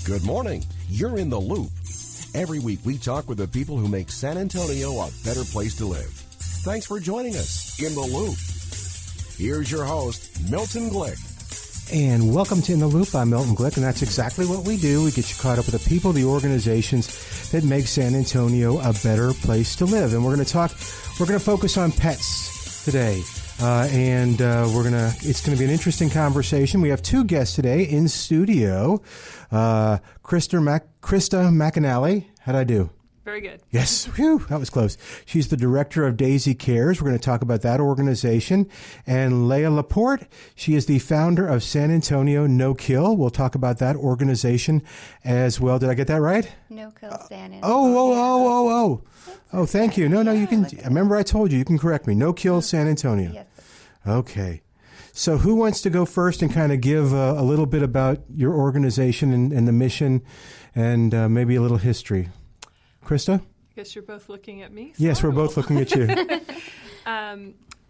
Good morning. You're in the loop. Every week we talk with the people who make San Antonio a better place to live. Thanks for joining us in the loop. Here's your host, Milton Glick. And welcome to In the Loop. I'm Milton Glick, and that's exactly what we do. We get you caught up with the people, the organizations that make San Antonio a better place to live. And we're going to focus on pets today. It's going to be an interesting conversation. We have two guests today in studio. Krista McAnally. How'd I do? Very good. Yes. Whew, that was close. She's the director of Daisy Cares. We're going to talk about that organization. And LaPort. She is the founder of San Antonio No Kill. We'll talk about that organization as well. Did I get that right? No Kill San Antonio. Oh, thank you. No, you can. Remember I told you can correct me. No Kill San Antonio. Yes. Okay. So who wants to go first and kind of give a little bit about your organization and the mission and maybe a little history? Krista? I guess you're both looking at me. Yes, we're both looking at you.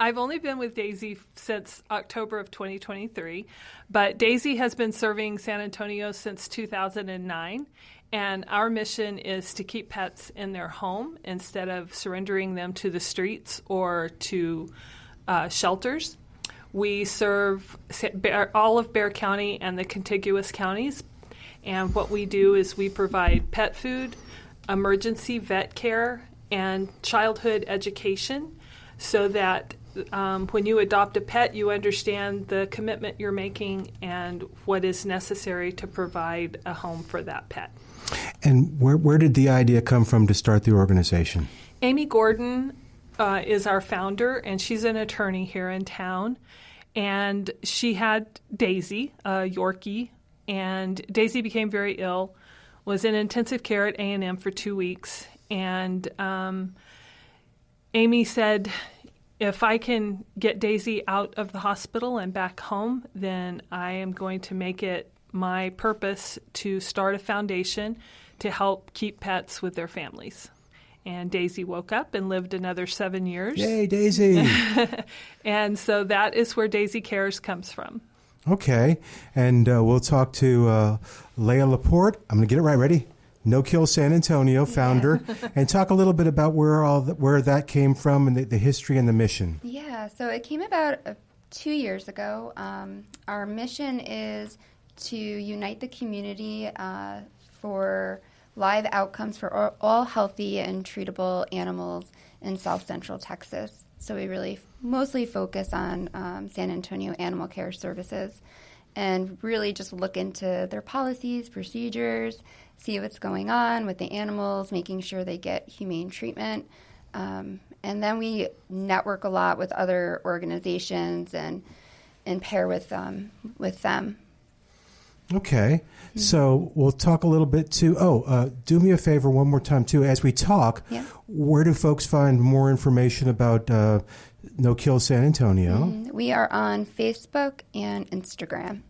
I've only been with Daisy since October of 2023, but Daisy has been serving San Antonio since 2009, and our mission is to keep pets in their home instead of surrendering them to the streets or to shelters. We serve all of Bexar County and the contiguous counties, and what we do is we provide pet food, emergency vet care, and childhood education so that when you adopt a pet, you understand the commitment you're making and what is necessary to provide a home for that pet. And where did the idea come from to start the organization? Amy Gordon is our founder, and she's an attorney here in town. And she had Daisy, a Yorkie, and Daisy became very ill, was in intensive care at A&M for 2 weeks. And Amy said, if I can get Daisy out of the hospital and back home, then I am going to make it my purpose to start a foundation to help keep pets with their families. And Daisy woke up and lived another 7 years. Yay, Daisy! And so that is where Daisy Cares comes from. Okay, and we'll talk to LaPort. I'm going to get it right. Ready? No Kill San Antonio, founder, and talk a little bit about where that came from and the history and the mission. Yeah, so it came about 2 years ago. Our mission is to unite the community for live outcomes for all healthy and treatable animals in South Central Texas. So we really mostly focus on San Antonio Animal Care Services and really just look into their policies, procedures, see what's going on with the animals, making sure they get humane treatment. And then we network a lot with other organizations and pair with them. Okay, so we'll talk a little bit too. Do me a favor one more time too. As we talk, Where do folks find more information about No Kill San Antonio? We are on Facebook and Instagram.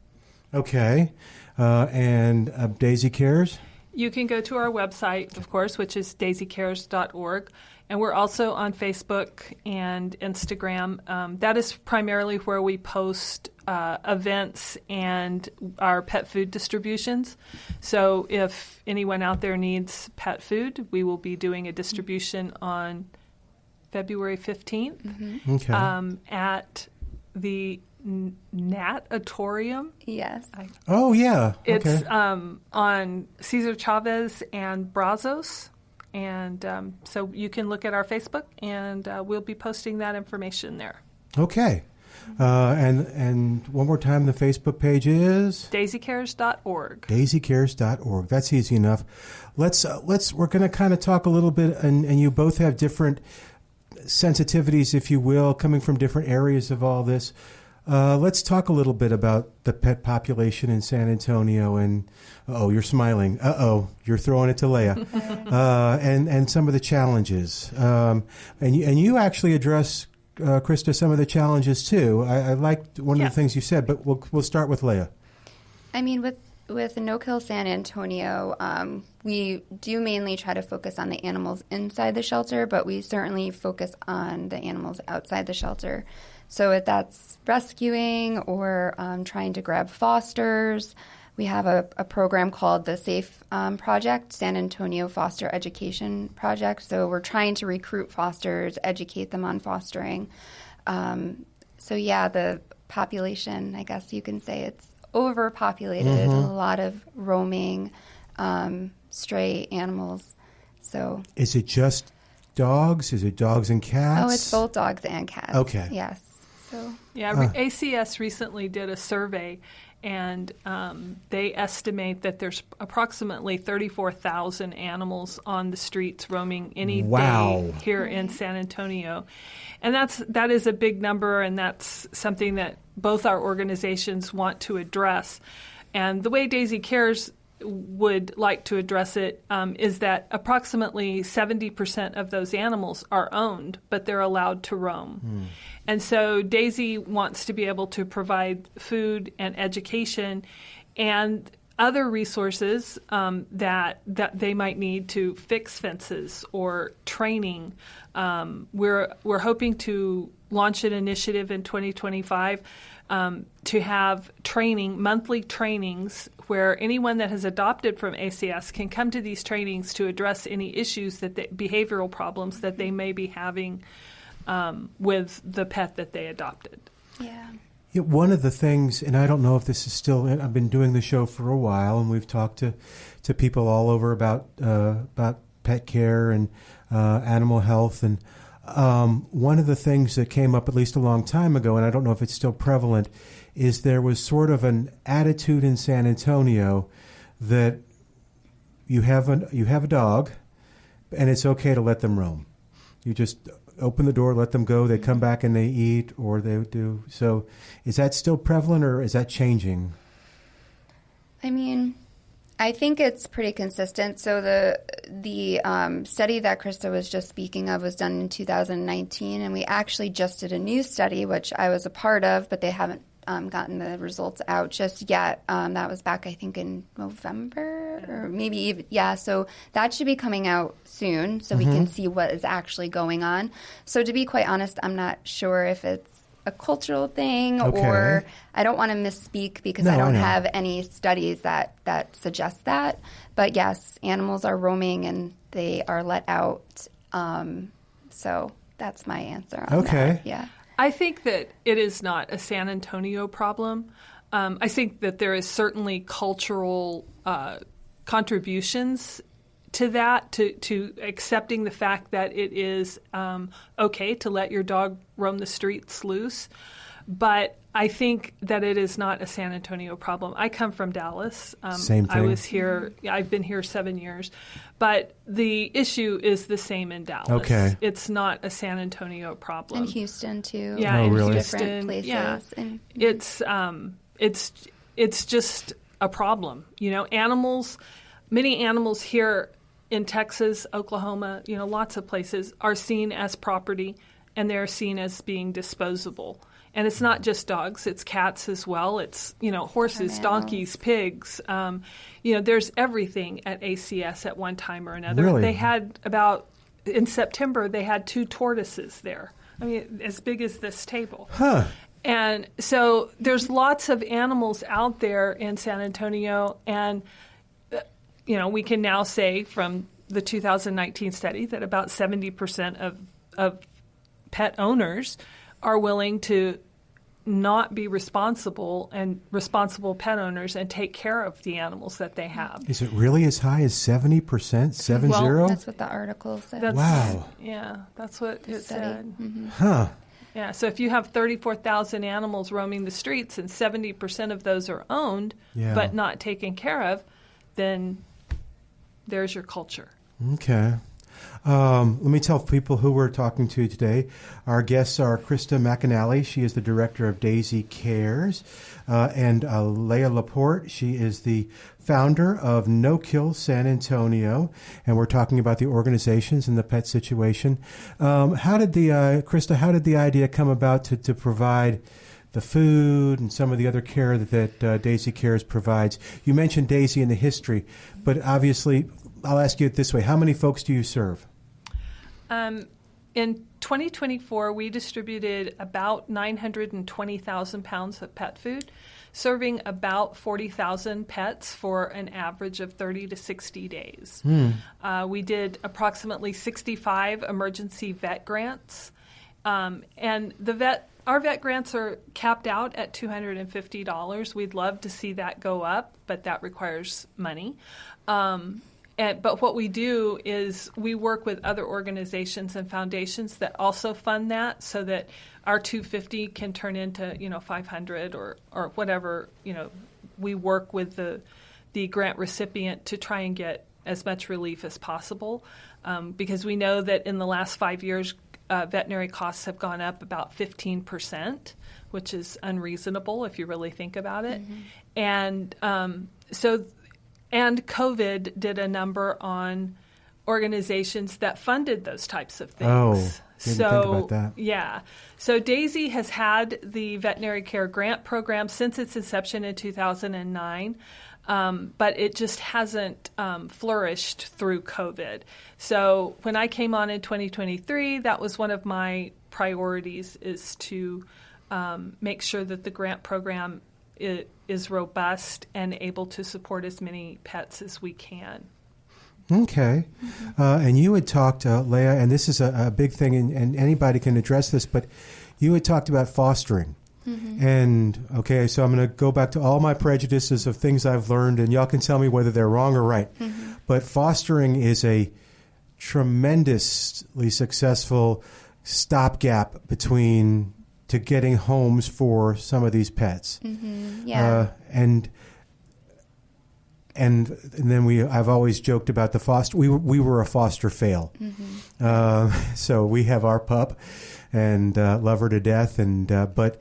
Okay, and Daisy Cares? You can go to our website, of course, which is daisycares.org. And we're also on Facebook and Instagram. That is primarily where we post events and our pet food distributions. So if anyone out there needs pet food, we will be doing a distribution on February 15th at the Natatorium. Yes. It's on Cesar Chavez and Brazos. And so you can look at our Facebook, and we'll be posting that information there. Okay. And one more time, the Facebook page is? daisycares.org. daisycares.org. That's easy enough. We're going to kind of talk a little bit, and you both have different sensitivities, if you will, coming from different areas of all this. Let's talk a little bit about the pet population in San Antonio. And you're smiling. You're throwing it to Leah. And some of the challenges. And you actually address, Krista, some of the challenges too. I liked one of the things you said, but we'll start with Leah. I mean, with No Kill San Antonio, we do mainly try to focus on the animals inside the shelter, but we certainly focus on the animals outside the shelter. So if that's rescuing or trying to grab fosters, we have a program called the SAFE Project, San Antonio Foster Education Project. So we're trying to recruit fosters, educate them on fostering. So yeah, the population, I guess you can say it's overpopulated, a lot of roaming, stray animals. So is it just dogs? Is it dogs and cats? Oh, it's both dogs and cats. Okay. Yes. So yeah, ACS recently did a survey, and they estimate that there's approximately 34,000 animals on the streets roaming any day here in San Antonio. And that is a big number, and that's something that both our organizations want to address. And the way Daisy Cares would like to address it is that approximately 70% of those animals are owned, but they're allowed to roam. And so Daisy wants to be able to provide food and education and other resources that they might need to fix fences or training. We're hoping to launch an initiative in 2025 to have monthly trainings where anyone that has adopted from ACS can come to these trainings to address any issues, behavioral problems that they may be having with the pet that they adopted. yeah. Yeah, one of the things, and I don't know if this is still, I've been doing the show for a while, and we've talked to people all over about pet care and animal health. And one of the things that came up at least a long time ago, and I don't know if it's still prevalent, is there was sort of an attitude in San Antonio that you have a dog, and it's okay to let them roam. You just open the door, let them go. They come back and they eat, or they do. So, is that still prevalent, or is that changing? I mean, I think it's pretty consistent. So the study that Krista was just speaking of was done in 2019, and we actually just did a new study, which I was a part of, but they haven't gotten the results out just yet. That was back, I think, in November or maybe even, yeah. So that should be coming out soon so we can see what is actually going on. So to be quite honest, I'm not sure if it's a cultural thing or I don't want to misspeak because I don't have any studies that suggest that. But yes, animals are roaming and they are let out. So that's my answer on that. Yeah. I think that it is not a San Antonio problem. I think that there is certainly cultural contributions to that, to accepting the fact that it is okay to let your dog roam the streets loose. But I think that it is not a San Antonio problem. I come from Dallas. Same thing. I was here. I've been here 7 years. But the issue is the same in Dallas. Okay. It's not a San Antonio problem. In Houston, too. Yeah, in really? Houston. Different places. Yeah. And, It's just a problem. You know, many animals here in Texas, Oklahoma, you know, lots of places are seen as property, and they're seen as being disposable. And it's not just dogs, it's cats as well. It's, you know, horses, donkeys, pigs. You know, there's everything at ACS at one time or another. Really? They had in September, they had 2 tortoises there. I mean, as big as this table. Huh. And so there's lots of animals out there in San Antonio. And, you know, we can now say from the 2019 study that about 70% of pet owners are willing to not be responsible pet owners and take care of the animals that they have. Is it really as high as 70%? 70? well, that's what the article said. Wow. Yeah, that's what it said. Mm-hmm. Huh. Yeah, so if you have 34,000 animals roaming the streets and 70% of those are owned but not taken care of, then there's your culture. Okay. Let me tell people who we're talking to today. Our guests are Krista McAnally. She is the director of Daisy Cares. And Leah LaPort. She is the founder of No Kill San Antonio. And we're talking about the organizations and the pet situation. Krista, how did the idea come about to provide the food and some of the other care that Daisy Cares provides? You mentioned Daisy in the history, but obviously, I'll ask you it this way. How many folks do you serve? In 2024, we distributed about 920,000 pounds of pet food serving about 40,000 pets for an average of 30 to 60 days. We did approximately 65 emergency vet grants, and our vet grants are capped out at $250. We'd love to see that go up, but that requires money. But what we do is we work with other organizations and foundations that also fund that, so that our $250 can turn into $500 or whatever. We work with the grant recipient to try and get as much relief as possible, because we know that in the last 5 years, veterinary costs have gone up about 15%, which is unreasonable if you really think about it. And And COVID did a number on organizations that funded those types of things. Oh, didn't think about that. Yeah. So Daisy has had the veterinary care grant program since its inception in 2009, but it just hasn't flourished through COVID. So when I came on in 2023, that was one of my priorities, is to make sure that the grant program is robust and able to support as many pets as we can. Okay. And you had talked, Leah, and this is a big thing, and anybody can address this, but you had talked about fostering. And, okay, so I'm going to go back to all my prejudices of things I've learned, and y'all can tell me whether they're wrong or right. But fostering is a tremendously successful stopgap to getting homes for some of these pets. Yeah. And then I've always joked about the foster. We were a foster fail. So we have our pup and love her to death. But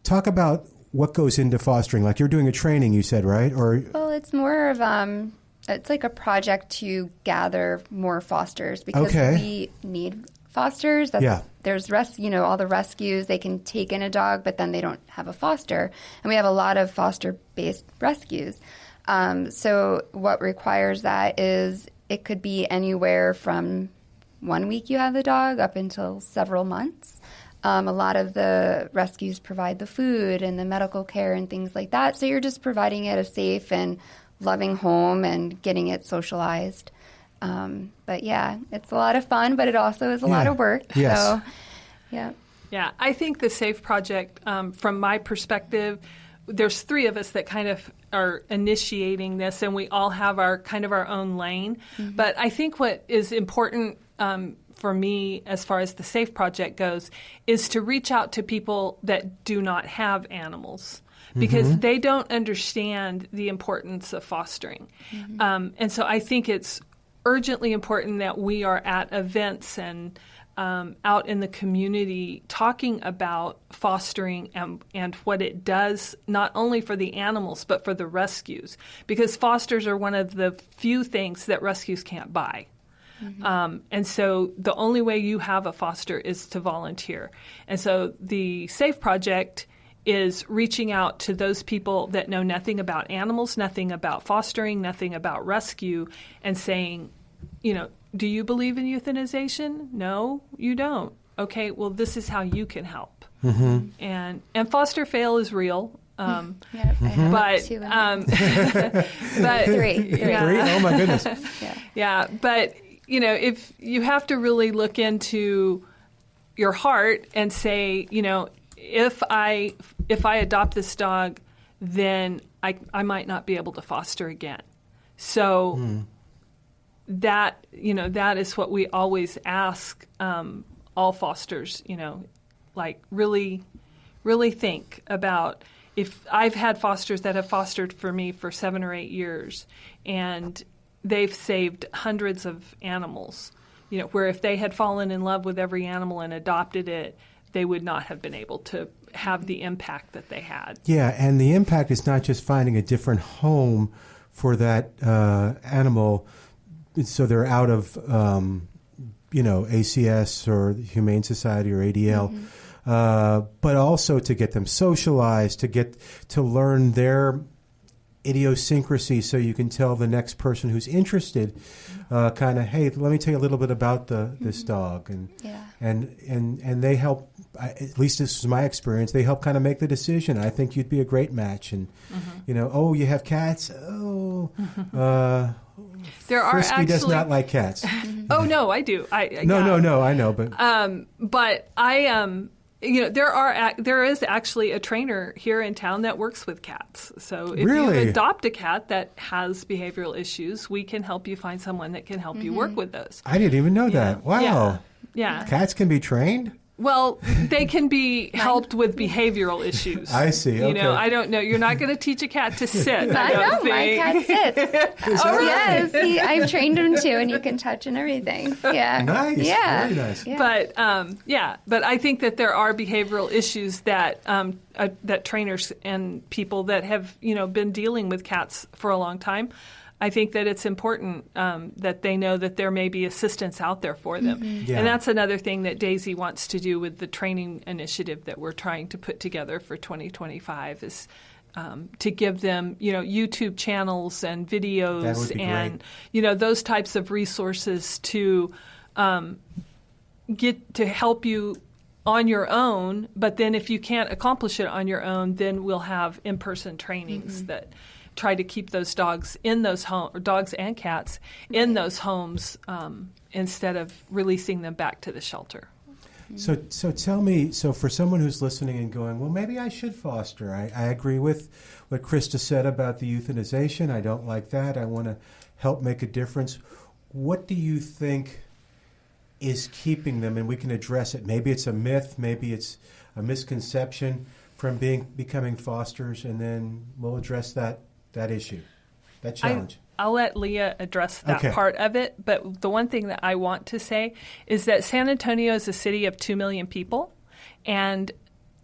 talk about what goes into fostering. Like, you're doing a training, you said, right? Well, it's more of it's like a project to gather more fosters, because we need fosters. There's all the rescues. They can take in a dog, but then they don't have a foster. And we have a lot of foster-based rescues. So what requires that is it could be anywhere from 1 week you have the dog up until several months. A lot of the rescues provide the food and the medical care and things like that. So you're just providing it a safe and loving home and getting it socialized. But yeah, it's a lot of fun, but it also is a lot of work. Yes. So, yeah. Yeah, I think the SAFE project, from my perspective, there's three of us that kind of are initiating this, and we all have our own lane. But I think what is important for me, as far as the SAFE project goes, is to reach out to people that do not have animals, because they don't understand the importance of fostering. And so I think it's urgently important that we are at events and out in the community talking about fostering and what it does, not only for the animals, but for the rescues, because fosters are one of the few things that rescues can't buy. And so the only way you have a foster is to volunteer. And so the SAFE project is reaching out to those people that know nothing about animals, nothing about fostering, nothing about rescue, and saying, do you believe in euthanization? No, you don't. Okay, well, this is how you can help. And foster fail is real. I have but two but three. Three? Oh, my goodness. Yeah, but if you have to really look into your heart and say, if I adopt this dog, then I might not be able to foster again. So that is what we always ask all fosters. Like, really, really think about. If I've had fosters that have fostered for me for 7 or 8 years, and they've saved hundreds of animals, where if they had fallen in love with every animal and adopted it, they would not have been able to have the impact that they had. Yeah, and the impact is not just finding a different home for that animal, so they're out of, ACS or the Humane Society or ADL, but also to get them socialized, to learn their idiosyncrasy, so you can tell the next person who's interested, hey, let me tell you a little bit about this dog, and they help at least this is my experience, they help kind of make the decision. I think you'd be a great match. And, oh, you have cats? Oh, there are Frisky actually, does not like cats. Oh, no, I do. No, I know. But there is actually a trainer here in town that works with cats. So if you adopt a cat that has behavioral issues, we can help you find someone that can help you work with those. I didn't even know that. Wow. Yeah. Cats can be trained? Well, they can be helped with behavioral issues. I see. Okay. I don't know. You're not going to teach a cat to sit. I know. My cat sits. Yes. I've trained him to, and he can touch and everything. Yeah. Nice. Yeah. Very nice. Yeah. But I think that there are behavioral issues that that trainers and people that have been dealing with cats for a long time. I think that it's important that they know that there may be assistance out there for them. Yeah. And that's another thing that Daisy wants to do with the training initiative that we're trying to put together for 2025 is to give them, YouTube channels and videos and, those types of resources to get to help you on your own. But then if you can't accomplish it on your own, then we'll have in-person trainings that try to keep those dogs in those dogs and cats in those homes instead of releasing them back to the shelter. So tell me, for someone who's listening and going, well, maybe I should foster. I agree with what Krista said about the euthanization. I don't like that. I want to help make a difference. What do you think is keeping them? And we can address it. Maybe it's a myth. Maybe it's a misconception from becoming fosters, and then we'll address that issue, that challenge. I'll let Leah address that part of it, but the one thing that I want to say is that San Antonio is a city of 2 million people, and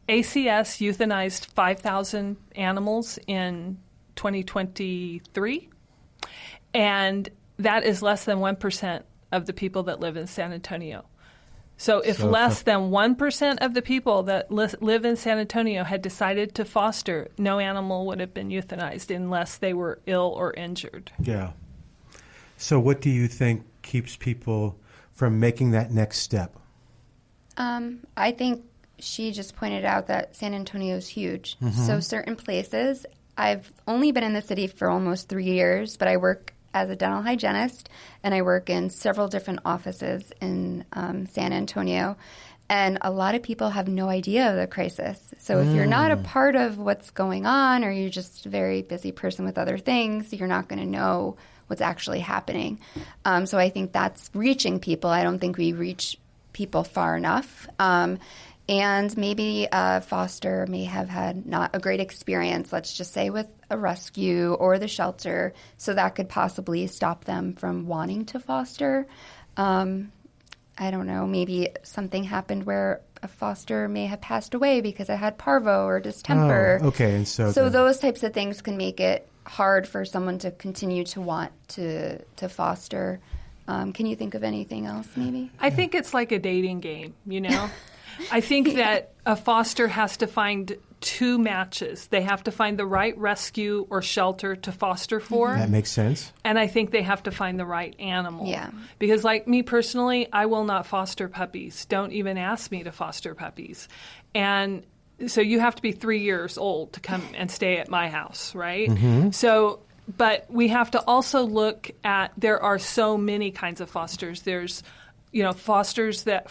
ACS euthanized 5,000 animals in 2023, and that is less than 1% of the people that live in San Antonio. So if less than 1% of the people that live in San Antonio had decided to foster, no animal would have been euthanized unless they were ill or injured. Yeah. So what do you think keeps people from making that next step? I think she just pointed out that San Antonio is huge. So certain places, I've only been in the city for almost 3 years, but I work as a dental hygienist, and I work in several different offices in San Antonio. And a lot of people have no idea of the crisis. So if you're not a part of what's going on, or you're just a very busy person with other things, you're not going to know what's actually happening. So I think that's reaching people. I don't think we reach people far enough. And maybe a foster may have had not a great experience, let's just say, with a rescue or the shelter, so that could possibly stop them from wanting to foster. I don't know, maybe something happened where a foster may have passed away because it had parvo or distemper. Oh, okay. And so those types of things can make it hard for someone to continue to want to foster. Can you think of anything else, maybe? I think it's like a dating game, I think that a foster has to find two matches. They have to find the right rescue or shelter to foster for. That makes sense. And I think they have to find the right animal. Yeah. Because like me personally, I will not foster puppies. Don't even ask me to foster puppies. And so you have to be 3 years old to come and stay at my house, right? So, but we have to also look at, there are so many kinds of fosters. There's fosters that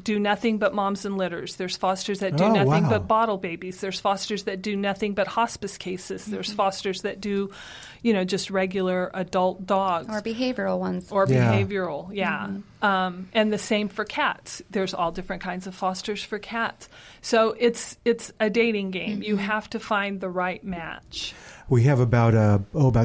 do nothing but moms and litters. There's fosters that do nothing but bottle babies. There's fosters that do nothing but hospice cases. There's fosters that do, just regular adult dogs. Or behavioral ones. Or behavioral, and the same for cats. There's all different kinds of fosters for cats. So it's a dating game. You have to find the right match. We have about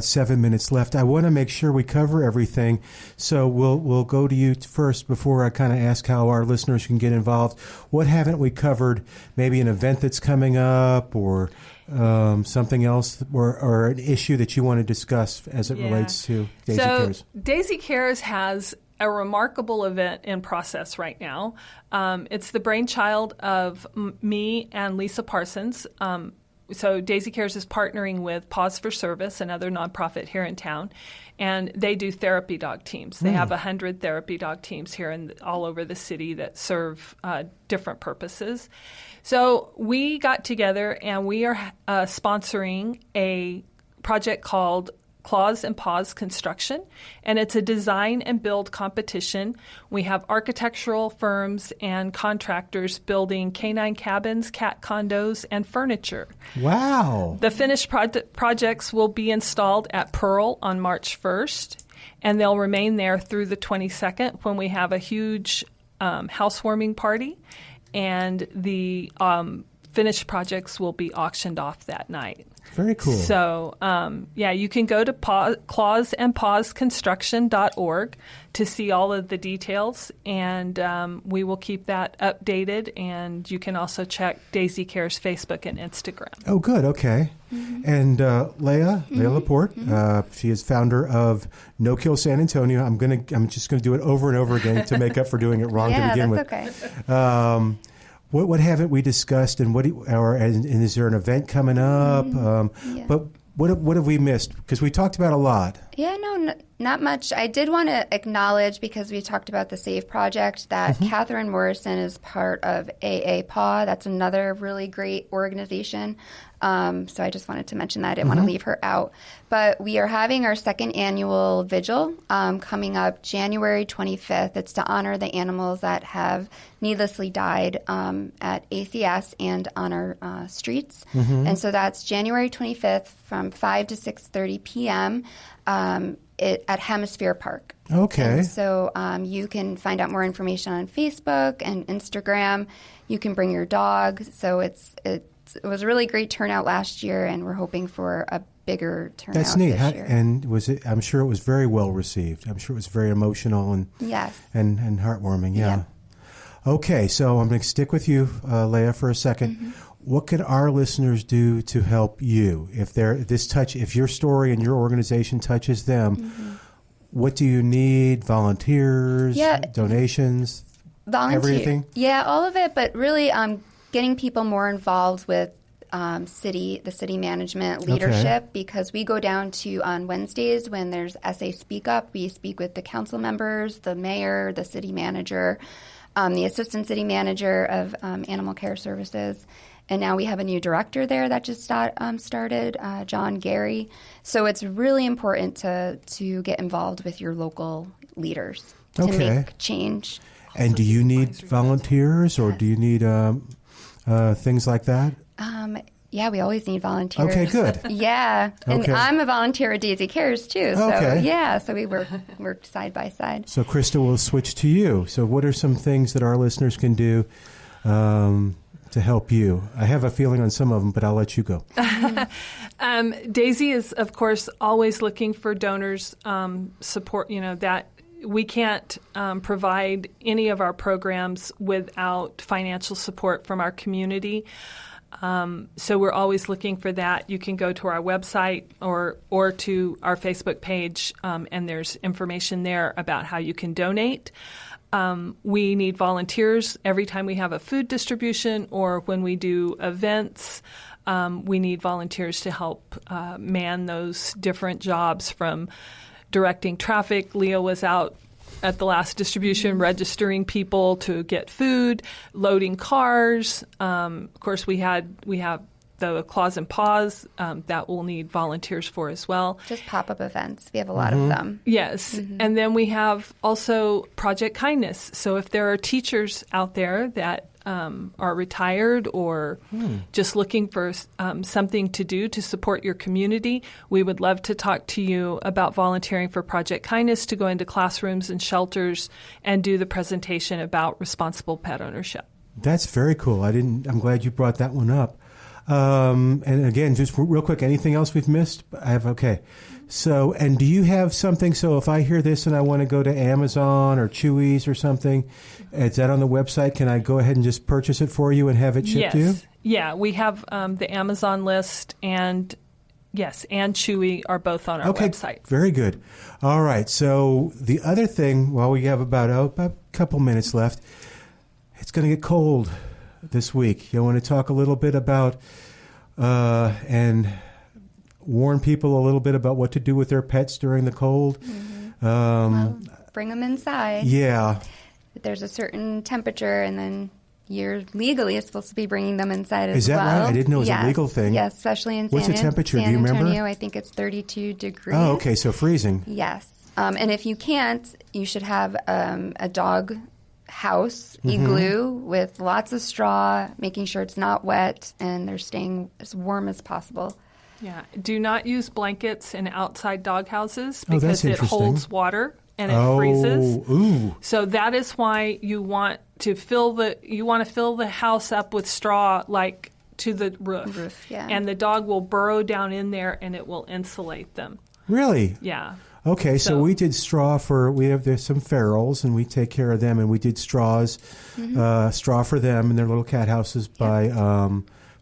7 minutes left. I want to make sure we cover everything, so we'll go to you first before I kind of ask how our listeners can get involved. What haven't we covered? Maybe an event that's coming up, or something else, or an issue that you want to discuss as it relates to Daisy Cares. Daisy Cares has a remarkable event in process right now. It's the brainchild of me and Lisa Parsons. So Daisy Cares is partnering with Paws for Service, another nonprofit here in town, and they do therapy dog teams. They have 100 therapy dog teams here all over the city that serve different purposes. So we got together and we are sponsoring a project called Claws and Paws Construction, and it's a design and build competition. We have architectural firms and contractors building canine cabins, cat condos, and furniture. Wow. The finished projects will be installed at Pearl on March 1st, and they'll remain there through the 22nd when we have a huge housewarming party, and the finished projects will be auctioned off that night. Very cool. So, you can go to clawsandpawsconstruction.org to see all of the details, and we will keep that updated. And you can also check Daisy Care's Facebook and Instagram. Oh, good. Okay. And Leah LaPort, she is founder of No Kill San Antonio. I'm just gonna do it over and over again to make up for doing it wrong to begin with. Yeah, that's okay. What haven't we discussed, and and is there an event coming up? But what have we missed? Because we talked about a lot. Yeah, no, not much. I did want to acknowledge, because we talked about the SAVE project, that Catherine Morrison is part of AAPAW. That's another really great organization. So I just wanted to mention that. I didn't want to leave her out. But we are having our second annual vigil coming up January 25th. It's to honor the animals that have needlessly died at ACS and on our streets. And so that's January 25th from 5 to 6:30 p.m. At Hemisphere Park. Okay. And so you can find out more information on Facebook and Instagram. You can bring your dog. So it was a really great turnout last year, and we're hoping for a bigger turnout. That's neat. This year. And I'm sure it was very well received. I'm sure it was very emotional and and heartwarming. Yeah. Okay, so I'm going to stick with you, Leah, for a second. What can our listeners do to help you if your story and your organization touches them? What do you need? Volunteers, donations, everything? Yeah, all of it. But really, getting people more involved with the city management leadership, because we go down to on Wednesdays when there's SA Speak Up. We speak with the council members, the mayor, the city manager, the assistant city manager of animal care services. And now we have a new director there that just started, John Gary. So it's really important to get involved with your local leaders to make change. And do you need volunteers, or do you need things like that? Yeah, we always need volunteers. Okay, good. Yeah, and I'm a volunteer at Daisy Cares too. So so we work side by side. So Krista, will switch to you. So what are some things that our listeners can do to help you? I have a feeling on some of them, but I'll let you go. Daisy is, of course, always looking for donors, support, that we can't provide any of our programs without financial support from our community. So we're always looking for that. You can go to our website or to our Facebook page, and there's information there about how you can donate. We need volunteers every time we have a food distribution or when we do events. We need volunteers to help man those different jobs, from directing traffic. Leo was out at the last distribution registering people to get food, loading cars. Of course, we have the Claws and Paws that we'll need volunteers for as well. Just pop-up events. We have a lot of them. Yes. And then we have also Project Kindness. So if there are teachers out there that are retired or just looking for something to do to support your community, we would love to talk to you about volunteering for Project Kindness to go into classrooms and shelters and do the presentation about responsible pet ownership. That's very cool. I'm glad you brought that one up. And again, just real quick, anything else we've missed? Okay. So, and do you have something, so if I hear this and I want to go to Amazon or Chewy's or something, is that on the website? Can I go ahead and just purchase it for you and have it shipped to you? Yeah, we have the Amazon list, and and Chewy are both on our website. Very good. All right. So the other thing, we have about a couple minutes left, it's going to get cold this week. You want to talk a little bit about and warn people a little bit about what to do with their pets during the cold. Well, bring them inside. Yeah. There's a certain temperature, and then you're legally supposed to be bringing them inside as Is that well. right? I didn't know it was a legal thing. Yes, especially in What's the temperature? San Do you remember? Antonio, I think it's 32 degrees. Oh, okay, so freezing. Yes. And if you can't, you should have a dog house, igloo, with lots of straw, making sure it's not wet and they're staying as warm as possible. Yeah. Do not use blankets in outside dog houses Oh, that's because it interesting. holds water and it freezes. Ooh. So that is why you want to fill the house up with straw, like to the roof. Yeah. And the dog will burrow down in there and it will insulate them. Really? Yeah. Okay, so we did straw there's some ferals, and we take care of them, and we did straw for them in their little cat houses by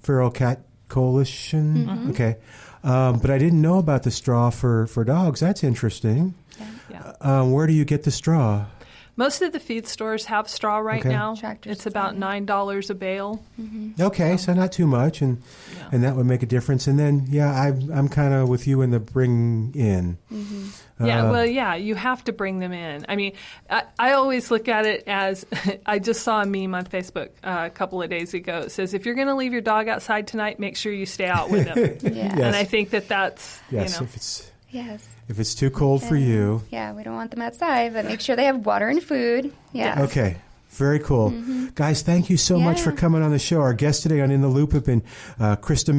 Feral Cat Coalition. Okay. But I didn't know about the straw for dogs. That's interesting. Yeah. Where do you get the straw? Most of the feed stores have straw right now. Tractor It's about $9 a bale. Okay, so not too much, and that would make a difference. And then, I'm kind of with you in the bring in. You have to bring them in. I mean, I always look at it as, I just saw a meme on Facebook a couple of days ago. It says, if you're going to leave your dog outside tonight, make sure you stay out with him. Yeah. Yes. And I think that's, Yes, Yes. if it's too cold for you. Yeah, we don't want them outside, but make sure they have water and food. Yeah. Okay. Very cool. Guys, thank you so much for coming on the show. Our guests today on In the Loop have been Krista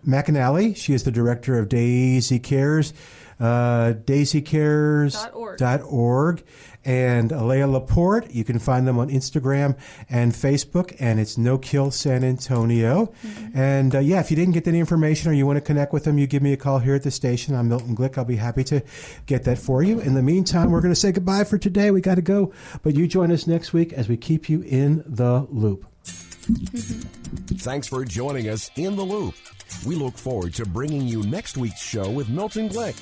McAnally. She is the director of Daisy Cares, daisycares.org, and Alea LaPort. You can find them on Instagram and Facebook, and it's No Kill San Antonio. And if you didn't get any information or you want to connect with them, you give me a call here at the station. I'm Milton Glick. I'll be happy to get that for you. In the meantime, we're going to say goodbye for today. We got to go, but you join us next week as we keep you in the loop. Thanks for joining us in the Loop. We look forward to bringing you next week's show with Milton Glick.